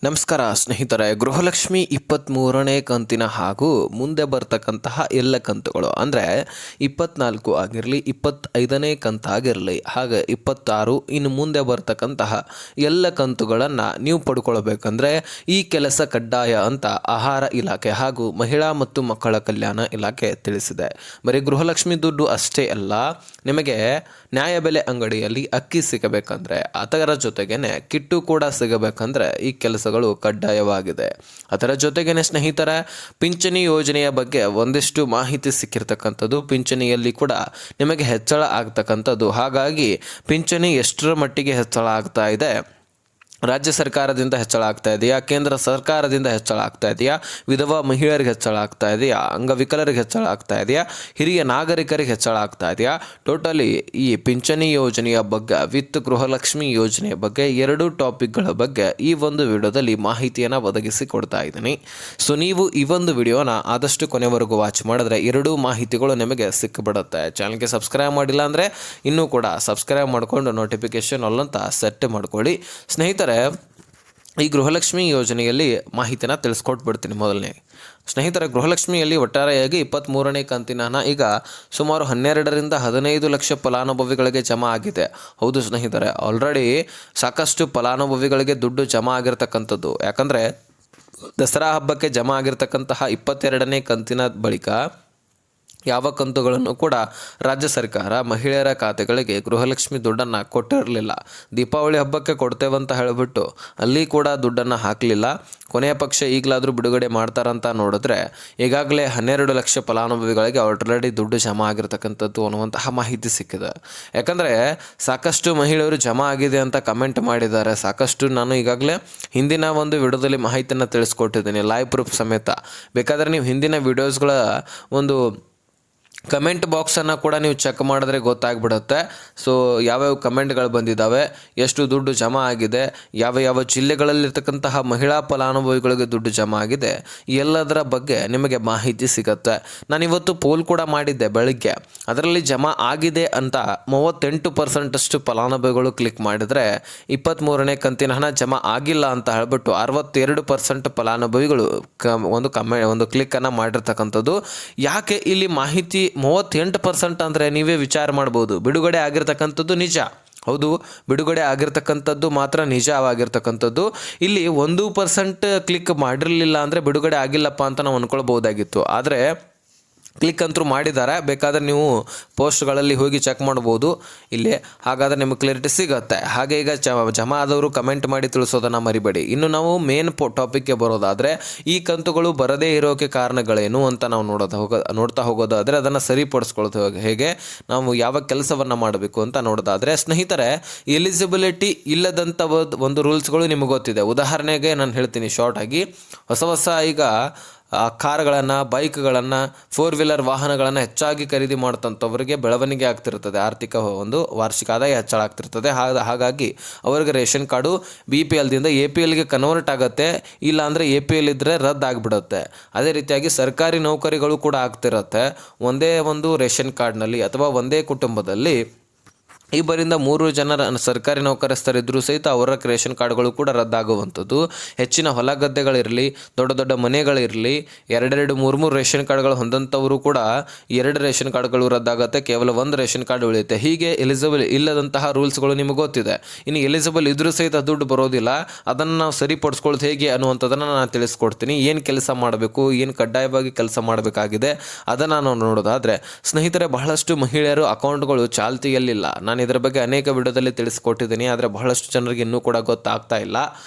ನಮಸ್ಕಾರ ಸ್ನೇಹಿತರೆ, ಗೃಹಲಕ್ಷ್ಮಿ 23ನೇ ಕಂತಿನ ಹಾಗೂ ಮುಂದೆ ಬರ್ತಕ್ಕಂತಹ ಎಲ್ಲ ಕಂತುಗಳು ಅಂದರೆ 24 ಆಗಿರಲಿ, 25ನೇ ಕಂತಾಗಿರಲಿ, ಹಾಗೆ 26 ಇನ್ನು ಮುಂದೆ ಬರ್ತಕ್ಕಂತಹ ಎಲ್ಲ ಕಂತುಗಳನ್ನು ನೀವು ಪಡ್ಕೊಳ್ಬೇಕಂದ್ರೆ ಈ ಕೆಲಸ ಕಡ್ಡಾಯ ಅಂತ ಆಹಾರ ಇಲಾಖೆ ಹಾಗೂ ಮಹಿಳಾ ಮತ್ತು ಮಕ್ಕಳ ಕಲ್ಯಾಣ ಇಲಾಖೆ ತಿಳಿಸಿದೆ. ಬರೀ ಗೃಹಲಕ್ಷ್ಮಿ ದುಡ್ಡು ಅಷ್ಟೇ ಅಲ್ಲ, ನಿಮಗೆ ನ್ಯಾಯಬೆಲೆ ಅಂಗಡಿಯಲ್ಲಿ ಅಕ್ಕಿ ಸಿಗಬೇಕಂದ್ರೆ ಅದರ ಜೊತೆಗೇನೆ ಕಿಟ್ಟು ಕೂಡ ಸಿಗಬೇಕಂದ್ರೆ ಈ ಕೆಲಸಗಳು ಕಡ್ಡಾಯವಾಗಿದೆ. ಅದರ ಜೊತೆಗೇನೆ ಸ್ನೇಹಿತರ ಪಿಂಚಣಿ ಯೋಜನೆಯ ಬಗ್ಗೆ ಒಂದಿಷ್ಟು ಮಾಹಿತಿ ಸಿಕ್ಕಿರ್ತಕ್ಕಂಥದ್ದು. ಪಿಂಚಣಿಯಲ್ಲಿ ಕೂಡ ನಿಮಗೆ ಹೆಚ್ಚಳ ಆಗ್ತಕ್ಕಂಥದ್ದು. ಹಾಗಾಗಿ ಪಿಂಚಣಿ ಎಷ್ಟರ ಮಟ್ಟಿಗೆ ಹೆಚ್ಚಳ ಆಗ್ತಾ ಇದೆ, ರಾಜ್ಯ ಸರ್ಕಾರದಿಂದ ಹೆಚ್ಚಳ ಆಗ್ತಾ ಇದೆಯಾ, ಕೇಂದ್ರ ಸರ್ಕಾರದಿಂದ ಹೆಚ್ಚಳ ಆಗ್ತಾ ಇದೆಯಾ, ವಿಧವಾ ಮಹಿಳೆಯರಿಗೆ ಹೆಚ್ಚಳ ಆಗ್ತಾ ಇದೆಯಾ, ಅಂಗವಿಕಲರಿಗೆ ಹೆಚ್ಚಳ ಆಗ್ತಾ ಇದೆಯಾ, ಹಿರಿಯ ನಾಗರಿಕರಿಗೆ ಹೆಚ್ಚಳ ಆಗ್ತಾ ಇದೆಯಾ, ಟೋಟಲಿ ಈ ಪಿಂಚಣಿ ಯೋಜನೆಯ ಬಗ್ಗೆ ವಿತ್ ಗೃಹಲಕ್ಷ್ಮಿ ಯೋಜನೆಯ ಬಗ್ಗೆ ಎರಡು ಟಾಪಿಕ್ಗಳ ಬಗ್ಗೆ ಈ ಒಂದು ವಿಡಿಯೋದಲ್ಲಿ ಮಾಹಿತಿಯನ್ನು ಒದಗಿಸಿ ಕೊಡ್ತಾ ಇದ್ದೀನಿ. ಸೊ ನೀವು ಈ ಒಂದು ವಿಡಿಯೋನ ಆದಷ್ಟು ಕೊನೆವರೆಗೂ ವಾಚ್ ಮಾಡಿದ್ರೆ ಎರಡೂ ಮಾಹಿತಿಗಳು ನಿಮಗೆ ಸಿಕ್ಕಿಬಿಡುತ್ತೆ. ಚಾನಲ್ಗೆ ಸಬ್ಸ್ಕ್ರೈಬ್ ಮಾಡಿಲ್ಲ ಅಂದರೆ ಇನ್ನೂ ಕೂಡ ಸಬ್ಸ್ಕ್ರೈಬ್ ಮಾಡಿಕೊಂಡು ನೋಟಿಫಿಕೇಶನ್ ಅಲ್ಲಂತ ಸೆಟ್ ಮಾಡ್ಕೊಳ್ಳಿ. ಸ್ನೇಹಿತರೆ, ಈ ಗೃಹಲಕ್ಷ್ಮಿ ಯೋಜನೆಯಲ್ಲಿ ಮಾಹಿತಿನ ತಿಳಿಸ್ಕೊಟ್ಬಿಡ್ತೀನಿ. ಮೊದಲನೇ ಸ್ನೇಹಿತರೆ, ಗೃಹಲಕ್ಷ್ಮಿಯಲ್ಲಿ ಒಟ್ಟಾರೆಯಾಗಿ 23ನೇ ಕಂತಿನ ಹಣ ಈಗ ಸುಮಾರು 12ರಿಂದ 15 ಲಕ್ಷ ಫಲಾನುಭವಿಗಳಿಗೆ ಜಮಾ ಆಗಿದೆ. ಹೌದು ಸ್ನೇಹಿತರೆ, ಆಲ್ರೆಡಿ ಸಾಕಷ್ಟು ಫಲಾನುಭವಿಗಳಿಗೆ ದುಡ್ಡು ಜಮಾ ಆಗಿರ್ತಕ್ಕಂಥದ್ದು. ಯಾಕಂದರೆ ದಸರಾ ಹಬ್ಬಕ್ಕೆ ಜಮಾ ಆಗಿರ್ತಕ್ಕಂತಹ 22ನೇ ಕಂತಿನ ಬಳಿಕ ಯಾವ ಕಂತುಗಳನ್ನು ಕೂಡ ರಾಜ್ಯ ಸರ್ಕಾರ ಮಹಿಳೆಯರ ಖಾತೆಗಳಿಗೆ ಗೃಹಲಕ್ಷ್ಮಿ ದುಡ್ಡನ್ನು ಕೊಟ್ಟಿರಲಿಲ್ಲ. ದೀಪಾವಳಿ ಹಬ್ಬಕ್ಕೆ ಕೊಡ್ತೇವಂತ ಹೇಳಿಬಿಟ್ಟು ಅಲ್ಲಿ ಕೂಡ ದುಡ್ಡನ್ನು ಹಾಕಲಿಲ್ಲ. ಕೊನೆಯ ಪಕ್ಷ ಈಗಲಾದರೂ ಬಿಡುಗಡೆ ಮಾಡ್ತಾರಂತ ನೋಡಿದ್ರೆ ಈಗಾಗಲೇ 12 ಲಕ್ಷ ಫಲಾನುಭವಿಗಳಿಗೆ ಆಲ್ರೆಡಿ ದುಡ್ಡು ಜಮಾ ಆಗಿರ್ತಕ್ಕಂಥದ್ದು ಅನ್ನುವಂತಹ ಮಾಹಿತಿ ಸಿಕ್ಕಿದೆ. ಯಾಕಂದರೆ ಸಾಕಷ್ಟು ಮಹಿಳೆಯರು ಜಮಾ ಆಗಿದೆ ಅಂತ ಕಮೆಂಟ್ ಮಾಡಿದ್ದಾರೆ. ಸಾಕಷ್ಟು ನಾನು ಈಗಾಗಲೇ ಹಿಂದಿನ ಒಂದು ವಿಡಿಯೋದಲ್ಲಿ ಮಾಹಿತಿಯನ್ನು ತಿಳಿಸ್ಕೊಟ್ಟಿದ್ದೀನಿ, ಲೈವ್ ಪ್ರೂಫ್ ಸಮೇತ. ಬೇಕಾದರೆ ನೀವು ಹಿಂದಿನ ವಿಡಿಯೋಸ್ಗಳ ಒಂದು ಕಮೆಂಟ್ ಬಾಕ್ಸನ್ನು ಕೂಡ ನೀವು ಚೆಕ್ ಮಾಡಿದ್ರೆ ಗೊತ್ತಾಗ್ಬಿಡುತ್ತೆ. ಸೊ ಯಾವ್ಯಾವ ಕಮೆಂಟ್ಗಳು ಬಂದಿದ್ದಾವೆ, ಎಷ್ಟು ದುಡ್ಡು ಜಮಾ ಆಗಿದೆ, ಯಾವ ಯಾವ ಜಿಲ್ಲೆಗಳಲ್ಲಿರ್ತಕ್ಕಂತಹ ಮಹಿಳಾ ಫಲಾನುಭವಿಗಳಿಗೆ ದುಡ್ಡು ಜಮಾ ಆಗಿದೆ, ಎಲ್ಲದರ ಬಗ್ಗೆ ನಿಮಗೆ ಮಾಹಿತಿ ಸಿಗುತ್ತೆ. ನಾನಿವತ್ತು ಪೋಲ್ ಕೂಡ ಮಾಡಿದ್ದೆ ಬೆಳಗ್ಗೆ. ಅದರಲ್ಲಿ ಜಮಾ ಆಗಿದೆ ಅಂತ 38% ಫಲಾನುಭವಿಗಳು ಕ್ಲಿಕ್ ಮಾಡಿದರೆ 23ನೇ ಕಂತಿನ ಹಣ ಜಮಾ ಆಗಿಲ್ಲ ಅಂತ ಹೇಳ್ಬಿಟ್ಟು 62% ಫಲಾನುಭವಿಗಳು ಒಂದು ಕ್ಲಿಕ್ಕನ್ನು ಮಾಡಿರ್ತಕ್ಕಂಥದ್ದು. ಯಾಕೆ ಇಲ್ಲಿ ಮಾಹಿತಿ 38% ಅಂದರೆ ನೀವೇ ವಿಚಾರ ಮಾಡ್ಬೋದು. ಬಿಡುಗಡೆ ಆಗಿರ್ತಕ್ಕಂಥದ್ದು ನಿಜ, ಹೌದು, ಬಿಡುಗಡೆ ಆಗಿರ್ತಕ್ಕಂಥದ್ದು ಮಾತ್ರ ನಿಜವಾಗಿರ್ತಕ್ಕಂಥದ್ದು. ಇಲ್ಲಿ 1% ಕ್ಲಿಕ್ ಮಾಡಿರಲಿಲ್ಲ ಅಂದರೆ ಬಿಡುಗಡೆ ಆಗಿಲ್ಲಪ್ಪ ಅಂತ ನಾವು ಅಂದ್ಕೊಳ್ಬೋದಾಗಿತ್ತು. ಆದರೆ ಕ್ಲಿಕ್ ಅಂತೂ ಮಾಡಿದ್ದಾರೆ. ಬೇಕಾದರೆ ನೀವು ಪೋಸ್ಟ್ಗಳಲ್ಲಿ ಹೋಗಿ ಚೆಕ್ ಮಾಡ್ಬೋದು ಇಲ್ಲಿ. ಹಾಗಾದರೆ ನಿಮಗೆ ಕ್ಲಿಯರಿಟಿ ಸಿಗುತ್ತೆ. ಹಾಗೆ ಈಗ ಜಮಾ ಆದವರು ಕಮೆಂಟ್ ಮಾಡಿ ತಿಳಿಸೋದನ್ನು ಮರಿಬೇಡಿ. ಇನ್ನು ನಾವು ಮೇನ್ ಟಾಪಿಕ್ಗೆ ಬರೋದಾದರೆ ಈ ಕಂತುಗಳು ಬರದೇ ಇರೋಕ್ಕೆ ಕಾರಣಗಳೇನು ಅಂತ ನಾವು ನೋಡ್ತಾ ಹೋಗೋದಾದರೆ ಅದನ್ನು ಸರಿಪಡಿಸ್ಕೊಳ್ಳೋದು ಹೇಗೆ, ನಾವು ಯಾವ ಕೆಲಸವನ್ನು ಮಾಡಬೇಕು ಅಂತ ನೋಡೋದಾದರೆ ಸ್ನೇಹಿತರೆ, ಎಲಿಜಿಬಿಲಿಟಿ ಇಲ್ಲದಂಥ ಒಂದು ರೂಲ್ಸ್ಗಳು ನಿಮಗೆ ಗೊತ್ತಿದೆ. ಉದಾಹರಣೆಗೆ ನಾನು ಹೇಳ್ತೀನಿ ಶಾರ್ಟ್ ಆಗಿ. ಹೊಸ ಈಗ ಕಾರುಗಳನ್ನು, ಬೈಕ್ಗಳನ್ನು, 4 ವೀಲರ್ ವಾಹನಗಳನ್ನು ಹೆಚ್ಚಾಗಿ ಖರೀದಿ ಮಾಡ್ತಂಥವ್ರಿಗೆ ಬೆಳವಣಿಗೆ ಆಗ್ತಿರ್ತದೆ, ಆರ್ಥಿಕ ಒಂದು ವಾರ್ಷಿಕ ಆದಾಯ ಹೆಚ್ಚಳ ಆಗ್ತಿರ್ತದೆ. ಹಾಗಾಗಿ ಅವರಿಗೆ ರೇಷನ್ ಕಾರ್ಡು BPLದಿಂದ APLಗೆ ಕನ್ವರ್ಟ್ ಆಗುತ್ತೆ. ಇಲ್ಲಾಂದರೆ APL ಇದ್ದರೆ ರದ್ದಾಗಿಬಿಡುತ್ತೆ. ಅದೇ ರೀತಿಯಾಗಿ ಸರ್ಕಾರಿ ನೌಕರಿಗಳು ಕೂಡ ಆಗ್ತಿರುತ್ತೆ. ಒಂದೇ ಒಂದು ರೇಷನ್ ಕಾರ್ಡ್ನಲ್ಲಿ ಅಥವಾ ಒಂದೇ ಕುಟುಂಬದಲ್ಲಿ 2-3 ಜನರ ಸರ್ಕಾರಿ ನೌಕರಸ್ಥರಿದ್ದರೂ ಸಹಿತ ಅವರ ರೇಷನ್ ಕಾರ್ಡ್ಗಳು ಕೂಡ ರದ್ದಾಗುವಂಥದ್ದು. ಹೆಚ್ಚಿನ ಹೊಲ ಗದ್ದೆಗಳಿರಲಿ, ದೊಡ್ಡ ದೊಡ್ಡ ಮನೆಗಳಿರಲಿ, 2-3 ರೇಷನ್ ಕಾರ್ಡ್ಗಳು ಹೊಂದಂಥವರು ಕೂಡ 2 ರೇಷನ್ ಕಾರ್ಡ್ಗಳು ರದ್ದಾಗುತ್ತೆ, ಕೇವಲ 1 ರೇಷನ್ ಕಾರ್ಡ್ ಉಳಿಯುತ್ತೆ. ಹೀಗೆ ಎಲಿಜಿಬಲ್ ಇಲ್ಲದಂತಹ ರೂಲ್ಸ್ಗಳು ನಿಮಗೆ ಗೊತ್ತಿದೆ. ಇನ್ನು ಎಲಿಜಿಬಲ್ ಇದ್ರೂ ಸಹಿತ ದುಡ್ಡು ಬರೋದಿಲ್ಲ. ಅದನ್ನು ನಾವು ಸರಿಪಡಿಸ್ಕೊಳ್ಳೋದು ಹೇಗೆ ಅನ್ನುವಂಥದ್ದನ್ನು ನಾನು ತಿಳಿಸ್ಕೊಡ್ತೀನಿ. ಏನು ಕೆಲಸ ಮಾಡಬೇಕು, ಏನು ಕಡ್ಡಾಯವಾಗಿ ಕೆಲಸ ಮಾಡಬೇಕಾಗಿದೆ ಅದನ್ನು ನಾವು ನೋಡೋದಾದರೆ ಸ್ನೇಹಿತರೆ, ಬಹಳಷ್ಟು ಮಹಿಳೆಯರು ಅಕೌಂಟ್ಗಳು ಚಾಲ್ತಿಯಲ್ಲಿಲ್ಲ. ನಾನು ಇದರ ಬಗ್ಗೆ ಅನೇಕ ವಿಡಿಯೋದಲ್ಲಿ ತಿಳಿಸ್ಕೊಟ್ಟಿದ್ದೀನಿ. ಆದರೆ ಬಹಳಷ್ಟು ಜನರಿಗೆ ಇನ್ನೂ ಕೂಡ ಗೊತ್ತಾಗ್ತಾ ಇಲ್ಲ.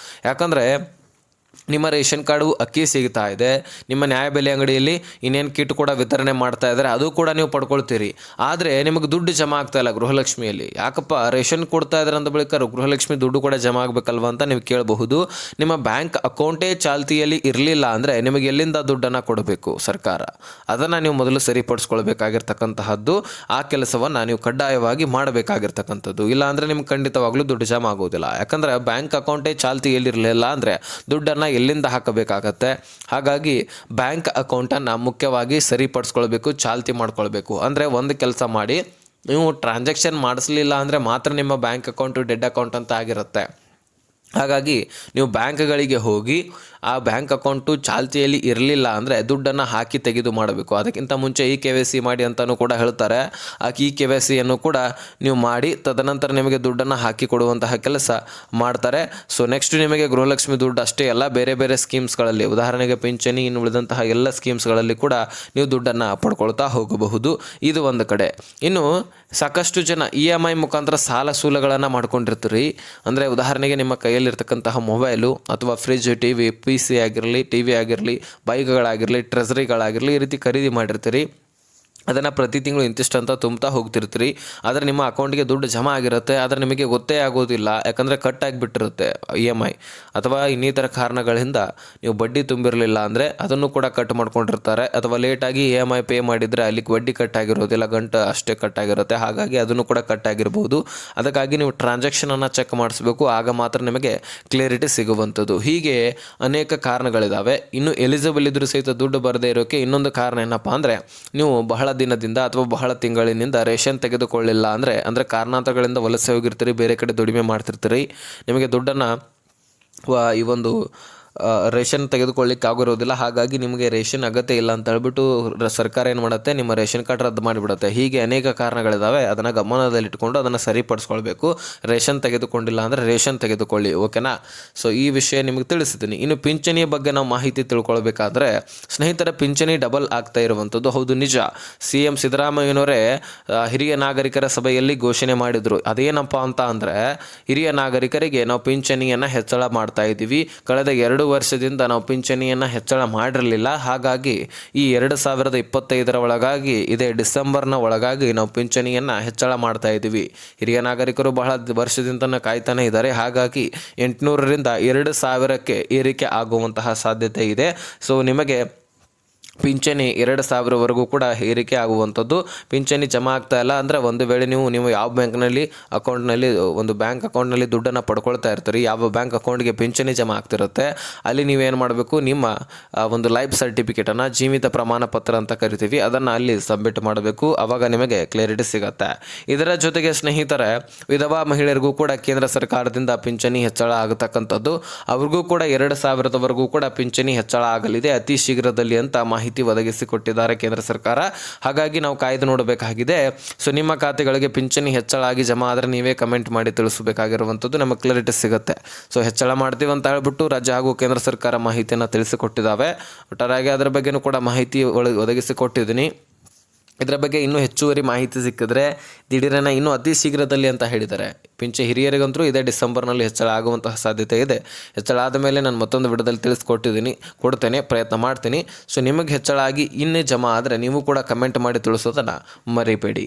ಯಾಕಂದರೆ ನಿಮ್ಮ ರೇಷನ್ ಕಾರ್ಡು ಅಕ್ಕಿ ಸಿಗ್ತಾ ಇದೆ, ನಿಮ್ಮ ನ್ಯಾಯಬೆಲೆ ಅಂಗಡಿಯಲ್ಲಿ ಇನ್ನೇನು ಕಿಟ್ ಕೂಡ ವಿತರಣೆ ಮಾಡ್ತಾ ಇದ್ದಾರೆ, ಅದು ಕೂಡ ನೀವು ಪಡ್ಕೊಳ್ತೀರಿ. ಆದರೆ ನಿಮಗೆ ದುಡ್ಡು ಜಮಾ ಆಗ್ತಾ ಇಲ್ಲ ಗೃಹಲಕ್ಷ್ಮಿಯಲ್ಲಿ. ಯಾಕಪ್ಪ, ರೇಷನ್ ಕೊಡ್ತಾ ಇದ್ದಾರೆ ಅಂದ ಬಳಿಕ ಗೃಹಲಕ್ಷ್ಮಿ ದುಡ್ಡು ಕೂಡ ಜಮಾ ಆಗಬೇಕಲ್ವ ಅಂತ ನೀವು ಕೇಳಬಹುದು. ನಿಮ್ಮ ಬ್ಯಾಂಕ್ ಅಕೌಂಟೇ ಚಾಲ್ತಿಯಲ್ಲಿ ಇರಲಿಲ್ಲ ಅಂದರೆ ನಿಮಗೆ ಎಲ್ಲಿಂದ ದುಡ್ಡನ್ನು ಕೊಡಬೇಕು ಸರ್ಕಾರ? ಅದನ್ನು ನೀವು ಮೊದಲು ಸರಿಪಡಿಸ್ಕೊಳ್ಬೇಕಾಗಿರ್ತಕ್ಕಂತಹದ್ದು. ಆ ಕೆಲಸವನ್ನು ನೀವು ಕಡ್ಡಾಯವಾಗಿ ಮಾಡಬೇಕಾಗಿರ್ತಕ್ಕಂಥದ್ದು. ಇಲ್ಲಾಂದರೆ ನಿಮ್ಗೆ ಖಂಡಿತವಾಗ್ಲೂ ದುಡ್ಡು ಜಮಾ ಆಗೋದಿಲ್ಲ. ಯಾಕಂದರೆ ಬ್ಯಾಂಕ್ ಅಕೌಂಟೇ ಚಾಲ್ತಿಯಲ್ಲಿರಲಿಲ್ಲ ಅಂದರೆ ದುಡ್ಡನ್ನು ಎಲ್ಲಿಂದ ಹಾಕಬೇಕಾಗತ್ತೆ. ಹಾಗಾಗಿ ಬ್ಯಾಂಕ್ ಅಕೌಂಟನ್ನು ಮುಖ್ಯವಾಗಿ ಸರಿಪಡಿಸ್ಕೊಳ್ಬೇಕು, ಚಾಲ್ತಿ ಮಾಡ್ಕೊಳ್ಬೇಕು. ಅಂದರೆ ಒಂದು ಕೆಲಸ ಮಾಡಿ, ನೀವು ಟ್ರಾನ್ಸಾಕ್ಷನ್ ಮಾಡಿಸಲಿಲ್ಲ ಅಂದರೆ ಮಾತ್ರ ನಿಮ್ಮ ಬ್ಯಾಂಕ್ ಅಕೌಂಟು ಡೆಡ್ ಅಕೌಂಟ್ ಅಂತ ಆಗಿರುತ್ತೆ. ಹಾಗಾಗಿ ನೀವು ಬ್ಯಾಂಕ್ಗಳಿಗೆ ಹೋಗಿ ಆ ಬ್ಯಾಂಕ್ ಅಕೌಂಟು ಚಾಲ್ತಿಯಲ್ಲಿ ಇರಲಿಲ್ಲ ಅಂದರೆ ದುಡ್ಡನ್ನು ಹಾಕಿ ತೆಗೆದು ಮಾಡಬೇಕು. ಅದಕ್ಕಿಂತ ಮುಂಚೆ KYC ಮಾಡಿ ಅಂತಲೂ ಕೂಡ ಹೇಳ್ತಾರೆ. ಆ KYCಯನ್ನು ಕೂಡ ನೀವು ಮಾಡಿ ತದನಂತರ ನಿಮಗೆ ದುಡ್ಡನ್ನು ಹಾಕಿ ಕೊಡುವಂತಹ ಕೆಲಸ ಮಾಡ್ತಾರೆ. ಸೊ ನೆಕ್ಸ್ಟ್ ನಿಮಗೆ ಗೃಹಲಕ್ಷ್ಮಿ ದುಡ್ಡು ಅಷ್ಟೇ ಅಲ್ಲ, ಬೇರೆ ಬೇರೆ ಸ್ಕೀಮ್ಸ್ಗಳಲ್ಲಿ, ಉದಾಹರಣೆಗೆ ಪಿಂಚಣಿ, ಇನ್ನು ಉಳಿದಂತಹ ಎಲ್ಲ ಸ್ಕೀಮ್ಸ್ಗಳಲ್ಲಿ ಕೂಡ ನೀವು ದುಡ್ಡನ್ನು ಪಡ್ಕೊಳ್ತಾ ಹೋಗಬಹುದು. ಇದು ಒಂದು ಕಡೆ. ಇನ್ನು ಸಾಕಷ್ಟು ಜನ EMI ಮುಖಾಂತರ ಸಾಲ ಸೂಲಗಳನ್ನು ಮಾಡ್ಕೊಂಡಿರ್ತೀರಿ. ಅಂದರೆ ಉದಾಹರಣೆಗೆ ನಿಮ್ಮ ಕೈಯಲ್ಲಿರ್ತಕ್ಕಂತಹ ಮೊಬೈಲು ಅಥವಾ ಫ್ರಿಜ್, TV, PC ಆಗಿರಲಿ, TV ಆಗಿರಲಿ, ಬೈಕ್ಗಳಾಗಿರಲಿ, ಟ್ರೆಸರಿಗಳಾಗಿರಲಿ, ಈ ರೀತಿ ಖರೀದಿ ಮಾಡಿರ್ತೀರಿ. ಅದನ್ನು ಪ್ರತಿ ತಿಂಗಳು ಇಂತಿಷ್ಟು ಅಂತ ತುಂಬ್ತಾ ಹೋಗ್ತಿರ್ತೀರಿ. ಆದರೆ ನಿಮ್ಮ ಅಕೌಂಟಿಗೆ ದುಡ್ಡು ಜಮಾ ಆಗಿರುತ್ತೆ, ಆದರೆ ನಿಮಗೆ ಗೊತ್ತೇ ಆಗೋದಿಲ್ಲ. ಯಾಕಂದರೆ ಕಟ್ ಆಗಿಬಿಟ್ಟಿರುತ್ತೆ EMI, ಅಥವಾ ಇನ್ನಿತರ ಕಾರಣಗಳಿಂದ ನೀವು ಬಡ್ಡಿ ತುಂಬಿರಲಿಲ್ಲ ಅಂದರೆ ಅದನ್ನು ಕೂಡ ಕಟ್ ಮಾಡ್ಕೊಂಡಿರ್ತಾರೆ. ಅಥವಾ ಲೇಟಾಗಿ EMI ಪೇ ಮಾಡಿದರೆ ಅಲ್ಲಿ ಬಡ್ಡಿ ಕಟ್ ಆಗಿರೋದಿಲ್ಲ, ಗಂಟು ಅಷ್ಟೇ ಕಟ್ ಆಗಿರುತ್ತೆ. ಹಾಗಾಗಿ ಅದನ್ನು ಕೂಡ ಕಟ್ ಆಗಿರ್ಬೋದು. ಅದಕ್ಕಾಗಿ ನೀವು ಟ್ರಾನ್ಸಾಕ್ಷನನ್ನು ಚೆಕ್ ಮಾಡಿಸ್ಬೇಕು, ಆಗ ಮಾತ್ರ ನಿಮಗೆ ಕ್ಲಿಯರಿಟಿ ಸಿಗುವಂಥದ್ದು. ಹೀಗೆ ಅನೇಕ ಕಾರಣಗಳಿದ್ದಾವೆ. ಇನ್ನು ಎಲಿಜಿಬಲ್ ಇದ್ರೂ ಸಹಿತ ದುಡ್ಡು ಬರದೇ ಇರೋಕ್ಕೆ ಇನ್ನೊಂದು ಕಾರಣ ಏನಪ್ಪ ಅಂದರೆ, ನೀವು ಬಹಳ ದಿನದಿಂದ ಅಥವಾ ಬಹಳ ತಿಂಗಳಿನಿಂದ ರೇಷನ್ ತೆಗೆದುಕೊಳ್ಳಿಲ್ಲ ಅಂದರೆ ಕಾರಣಾಂತರಗಳಿಂದ ವಲಸೆ ಹೋಗಿರ್ತೀರಿ, ಬೇರೆ ಕಡೆ ದುಡಿಮೆ ಮಾಡ್ತಿರ್ತೀರಿ. ನಿಮಗೆ ದುಡ್ಡನ್ನು ಈ ಒಂದು ರೇಷನ್ ತೆಗೆದುಕೊಳ್ಳಿಕ್ಕೆ ಆಗಿರೋದಿಲ್ಲ. ಹಾಗಾಗಿ ನಿಮಗೆ ರೇಷನ್ ಅಗತ್ಯ ಇಲ್ಲ ಅಂತ ಹೇಳ್ಬಿಟ್ಟು ಸರ್ಕಾರ ಏನು ಮಾಡುತ್ತೆ, ನಿಮ್ಮ ರೇಷನ್ ಕಾರ್ಡ್ ರದ್ದು ಮಾಡಿಬಿಡುತ್ತೆ. ಹೀಗೆ ಅನೇಕ ಕಾರಣಗಳಿದ್ದಾವೆ. ಅದನ್ನು ಗಮನದಲ್ಲಿಟ್ಕೊಂಡು ಅದನ್ನು ಸರಿಪಡಿಸ್ಕೊಳ್ಬೇಕು. ರೇಷನ್ ತೆಗೆದುಕೊಂಡಿಲ್ಲ ಅಂದರೆ ರೇಷನ್ ತೆಗೆದುಕೊಳ್ಳಿ, ಓಕೆನಾ. ಸೊ ಈ ವಿಷಯ ನಿಮಗೆ ತಿಳಿಸಿದ್ದೀನಿ. ಇನ್ನು ಪಿಂಚಣಿಯ ಬಗ್ಗೆ ನಾವು ಮಾಹಿತಿ ತಿಳ್ಕೊಳ್ಬೇಕಾದ್ರೆ, ಸ್ನೇಹಿತರ ಪಿಂಚಣಿ ಡಬಲ್ ಆಗ್ತಾ ಇರುವಂಥದ್ದು ಹೌದು, ನಿಜ. CM ಸಿದ್ದರಾಮಯ್ಯನವರೇ ಹಿರಿಯ ನಾಗರಿಕರ ಸಭೆಯಲ್ಲಿ ಘೋಷಣೆ ಮಾಡಿದರು. ಅದೇನಪ್ಪ ಅಂತ ಅಂದರೆ, ಹಿರಿಯ ನಾಗರಿಕರಿಗೆ ನಾವು ಪಿಂಚಣಿಯನ್ನು ಹೆಚ್ಚಳ ಮಾಡ್ತಾ ಇದ್ದೀವಿ. ಕಳೆದ 2 ವರ್ಷದಿಂದ ನಾವು ಪಿಂಚಣಿಯನ್ನು ಹೆಚ್ಚಳ ಮಾಡಿರಲಿಲ್ಲ. ಹಾಗಾಗಿ ಈ 2025 ಒಳಗಾಗಿ, ಇದೇ ಡಿಸೆಂಬರ್ನ ಒಳಗಾಗಿ ನಾವು ಪಿಂಚಣಿಯನ್ನು ಹೆಚ್ಚಳ ಮಾಡ್ತಾ ಇದ್ದೀವಿ. ಹಿರಿಯ ನಾಗರಿಕರು ಬಹಳ ವರ್ಷದಿಂದ ಕಾಯ್ತಾನೆ ಇದ್ದಾರೆ. ಹಾಗಾಗಿ 800ರಿಂದ 2000ಕ್ಕೆ ಏರಿಕೆ ಆಗುವಂತಹ ಸಾಧ್ಯತೆ ಇದೆ. ಸೊ ನಿಮಗೆ ಪಿಂಚಣಿ 2000ವರೆಗೂ ಕೂಡ ಏರಿಕೆ ಆಗುವಂಥದ್ದು. ಪಿಂಚಣಿ ಜಮಾ ಆಗ್ತಾ ಇಲ್ಲ ಅಂದರೆ, ಒಂದು ವೇಳೆ ನೀವು ಯಾವ ಬ್ಯಾಂಕ್ನಲ್ಲಿ ಒಂದು ಬ್ಯಾಂಕ್ ಅಕೌಂಟ್ನಲ್ಲಿ ದುಡ್ಡನ್ನು ಪಡ್ಕೊಳ್ತಾ ಇರ್ತೀರಿ, ಯಾವ ಬ್ಯಾಂಕ್ ಅಕೌಂಟ್ಗೆ ಪಿಂಚಣಿ ಜಮಾ ಆಗ್ತಿರುತ್ತೆ, ಅಲ್ಲಿ ನೀವೇನು ಮಾಡಬೇಕು, ನಿಮ್ಮ ಒಂದು ಲೈಫ್ ಸರ್ಟಿಫಿಕೇಟನ್ನು, ಜೀವಿತ ಪ್ರಮಾಣ ಪತ್ರ ಅಂತ ಕರಿತೀವಿ, ಅದನ್ನು ಅಲ್ಲಿ ಸಬ್ಮಿಟ್ ಮಾಡಬೇಕು. ಆವಾಗ ನಿಮಗೆ ಕ್ಲಿಯರಿಟಿ ಸಿಗುತ್ತೆ. ಇದರ ಜೊತೆಗೆ ಸ್ನೇಹಿತರೆ, ವಿಧವಾ ಮಹಿಳೆಯರಿಗೂ ಕೂಡ ಕೇಂದ್ರ ಸರ್ಕಾರದಿಂದ ಪಿಂಚಣಿ ಹೆಚ್ಚಳ ಆಗತಕ್ಕಂಥದ್ದು. ಅವ್ರಿಗೂ ಕೂಡ 2000ವರೆಗೂ ಕೂಡ ಪಿಂಚಣಿ ಹೆಚ್ಚಳ ಆಗಲಿದೆ ಅತಿ ಶೀಘ್ರದಲ್ಲಿ ಅಂತ ಮಾಹಿತಿ ಒದಗಿಸಿಕೊಟ್ಟಿದ್ದಾರೆ ಕೇಂದ್ರ ಸರ್ಕಾರ. ಹಾಗಾಗಿ ನಾವು ಕಾಯ್ದು ನೋಡಬೇಕಾಗಿದೆ. ಸೊ ನಿಮ್ಮ ಖಾತೆಗಳಿಗೆ ಪಿಂಚಣಿ ಹೆಚ್ಚಳ ಆಗಿ ಜಮಾ ಆದರೆ ನೀವೇ ಕಮೆಂಟ್ ಮಾಡಿ ತಿಳಿಸಬೇಕಾಗಿರುವಂಥದ್ದು, ನಮಗೆ ಕ್ಲಾರಿಟಿ ಸಿಗುತ್ತೆ. ಸೊ ಹೆಚ್ಚಳ ಮಾಡ್ತೀವಿ ಅಂತ ಹೇಳ್ಬಿಟ್ಟು ರಾಜ್ಯ ಹಾಗೂ ಕೇಂದ್ರ ಸರ್ಕಾರ ಮಾಹಿತಿಯನ್ನು ತಿಳಿಸಿಕೊಟ್ಟಿದ್ದಾವೆ. ಒಟ್ಟಾರೆಯಾಗಿ ಅದರ ಬಗ್ಗೆನೂ ಕೂಡ ಮಾಹಿತಿ ಒದಗಿಸಿಕೊಟ್ಟಿದ್ದೀನಿ. ಇದರ ಬಗ್ಗೆ ಇನ್ನೂ ಹೆಚ್ಚುವರಿ ಮಾಹಿತಿ ಸಿಕ್ಕಿದ್ರೆ ದಿಢೀರನ ಇನ್ನೂ ಅತಿ ಶೀಘ್ರದಲ್ಲಿ ಅಂತ ಹೇಳಿದ್ದಾರೆ. ಹಿರಿಯರಿಗಂತೂ ಇದೇ ಡಿಸೆಂಬರ್ನಲ್ಲಿ ಹೆಚ್ಚಳ ಆಗುವಂತಹ ಸಾಧ್ಯತೆ ಇದೆ. ಹೆಚ್ಚಳ ಆದ ಮೇಲೆ ನಾನು ಮತ್ತೊಂದು ವಿಡಿಯೋದಲ್ಲಿ ಕೊಡ್ತೇನೆ, ಪ್ರಯತ್ನ ಮಾಡ್ತೀನಿ. ಸೊ ನಿಮಗೆ ಹೆಚ್ಚಳ ಆಗಿ ಇನ್ನೇ ಜಮಾ ಆದರೆ ನೀವು ಕೂಡ ಕಮೆಂಟ್ ಮಾಡಿ ತಿಳಿಸೋದನ್ನು ಮರಿಬೇಡಿ.